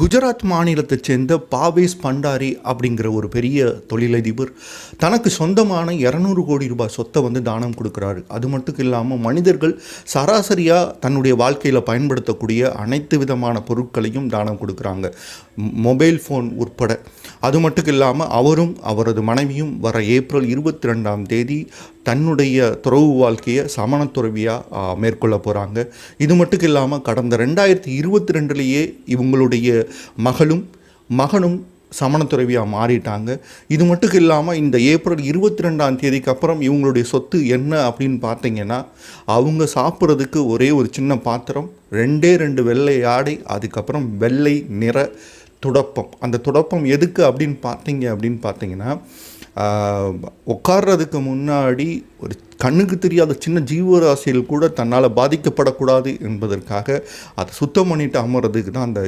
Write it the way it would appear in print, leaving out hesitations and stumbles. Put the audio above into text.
குஜராத் மாநிலத்தைச் சேர்ந்த பாவேஸ் பண்டாரி அப்படிங்கிற ஒரு பெரிய தொழிலதிபர் தனக்கு சொந்தமான 200 கோடி ரூபாய் சொத்தை தானம் கொடுக்குறாரு. அது மட்டும் இல்லாமல் மனிதர்கள் சராசரியாக தன்னுடைய வாழ்க்கையில் பயன்படுத்தக்கூடிய அனைத்து விதமான பொருட்களையும் தானம் கொடுக்குறாங்க, மொபைல் ஃபோன் உட்பட. அது மட்டும் இல்லாமல் அவரும் அவரது மனைவியும் வர ஏப்ரல் 22ஆம் தேதி தன்னுடைய துறவு வாழ்க்கையை சமண துறவியாக மேற்கொள்ள போகிறாங்க. இது மட்டும் இல்லாமல் கடந்த 2022லேயே இவங்களுடைய மகனும் சமண துறவியாக மாறிட்டாங்க. இது மட்டும் இல்லாமல் இந்த ஏப்ரல் 22ஆம் தேதிக்கு அப்புறம் இவங்களுடைய சொத்து என்ன அப்படின்னு பார்த்தீங்கன்னா, அவங்க சாப்பிட்றதுக்கு ஒரே ஒரு சின்ன பாத்திரம், 2 வெள்ளை ஆடை, அதுக்கப்புறம் வெள்ளை நிற துடப்பம். அந்த துடப்பம் எதுக்கு அப்படின்னு பார்த்தீங்கன்னா உட்கார்றதுக்கு முன்னாடி ஒரு கண்ணுக்கு தெரியாத சின்ன ஜீவராசிகள் கூட தன்னால் பாதிக்கப்படக்கூடாது என்பதற்காக அதை சுத்தம் பண்ணிட்டு அமர்றதுக்கு தான் அந்த